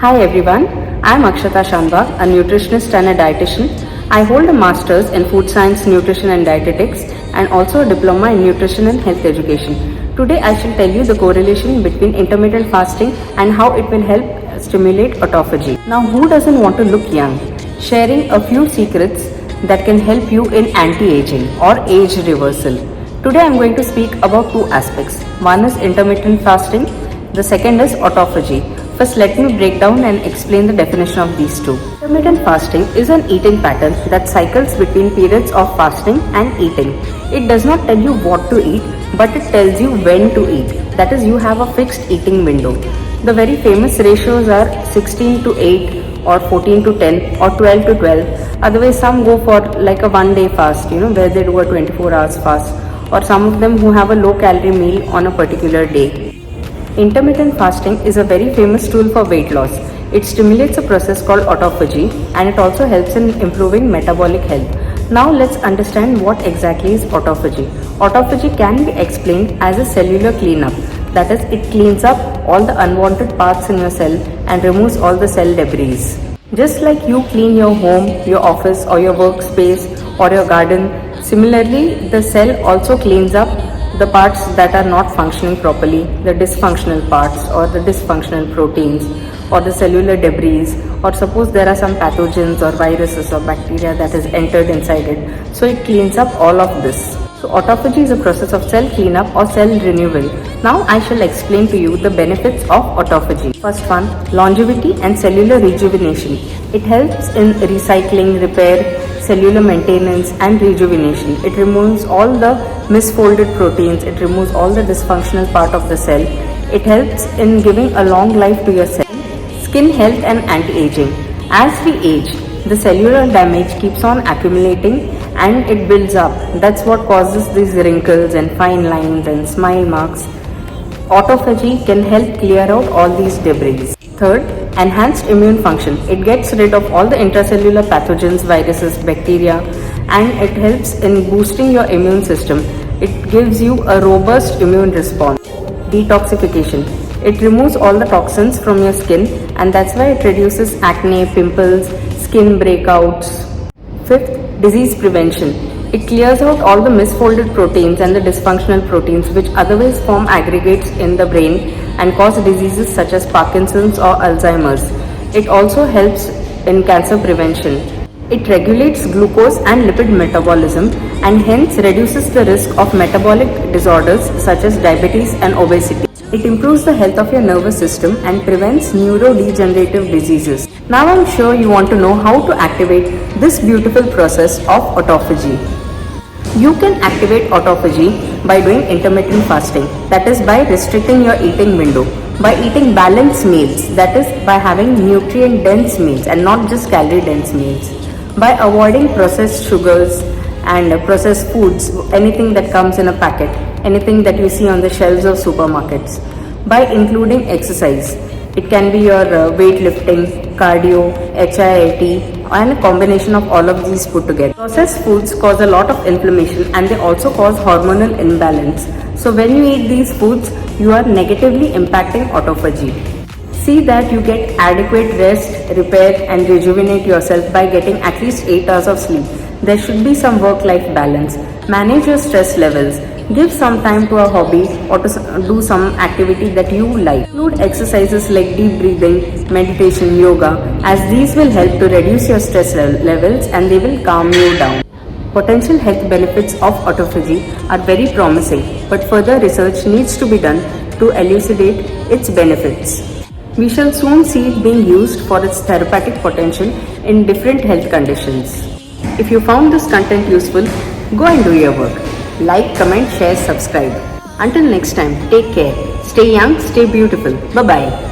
Hi everyone, I am Akshata Shanbhag, a nutritionist and a dietitian. I hold a master's in food science, nutrition and dietetics and also a diploma in nutrition and health education. Today I shall tell you the correlation between intermittent fasting and how it will help stimulate autophagy. Now who doesn't want to look young? Sharing a few secrets that can help you in anti-aging or age reversal. Today I am going to speak about two aspects. One is intermittent fasting, the second is autophagy. First, let me break down and explain the definition of these two. Intermittent fasting is an eating pattern that cycles between periods of fasting and eating. It does not tell you what to eat, but it tells you when to eat. That is, you have a fixed eating window. The very famous ratios are 16 to 8 or 14 to 10 or 12 to 12. Otherwise, some go for like a one day fast, where they do a 24 hours fast, or some of them who have a low calorie meal on a particular day. Intermittent fasting is a very famous tool for weight loss. It stimulates a process called autophagy and it also helps in improving metabolic health. Now let's understand what exactly is autophagy. Autophagy can be explained as a cellular cleanup. That is, it cleans up all the unwanted parts in your cell and removes all the cell debris. Just like you clean your home, your office or your workspace or your garden, similarly the cell also cleans up the parts that are not functioning properly, the dysfunctional parts or the dysfunctional proteins or the cellular debris, or suppose there are some pathogens or viruses or bacteria that has entered inside it. So it cleans up all of this. So autophagy is a process of cell cleanup or cell renewal. Now I shall explain to you the benefits of autophagy. First one, longevity and cellular rejuvenation. It helps in recycling, repair, cellular maintenance and rejuvenation. It removes all the misfolded proteins. It removes all the dysfunctional part of the cell. It helps in giving a long life to your cell. Skin health and anti-aging. As we age, the cellular damage keeps on accumulating and it builds up. That's what causes these wrinkles and fine lines and smile marks. Autophagy can help clear out all these debris. Third, enhanced immune function. It gets rid of all the intracellular pathogens, viruses, bacteria, and it helps in boosting your immune system. It gives you a robust immune response. Detoxification. It removes all the toxins from your skin and that's why it reduces acne, pimples, skin breakouts. Fifth, disease prevention. It clears out all the misfolded proteins and the dysfunctional proteins which otherwise form aggregates in the brain and cause diseases such as Parkinson's or Alzheimer's. It also helps in cancer prevention. It regulates glucose and lipid metabolism and hence reduces the risk of metabolic disorders such as diabetes and obesity. It improves the health of your nervous system and prevents neurodegenerative diseases. Now I'm sure you want to know how to activate this beautiful process of autophagy. You can activate autophagy by doing intermittent fasting, that is by restricting your eating window, by eating balanced meals, that is by having nutrient dense meals and not just calorie dense meals, by avoiding processed sugars and processed foods, anything that comes in a packet, anything that you see on the shelves of supermarkets, by including exercise. It can be your weightlifting, cardio, HIIT and a combination of all of these put together. Processed foods cause a lot of inflammation and they also cause hormonal imbalance. So when you eat these foods, you are negatively impacting autophagy. See that you get adequate rest, repair and rejuvenate yourself by getting at least 8 hours of sleep. There should be some work-life balance. Manage your stress levels. Give some time to a hobby or to do some activity that you like. Include exercises like deep breathing, meditation, yoga, as these will help to reduce your stress levels and they will calm you down. Potential health benefits of autophagy are very promising, but further research needs to be done to elucidate its benefits. We shall soon see it being used for its therapeutic potential in different health conditions. If you found this content useful, go and do your work. Like, comment, share, subscribe. Until next time, take care. Stay young, stay beautiful. Bye-bye.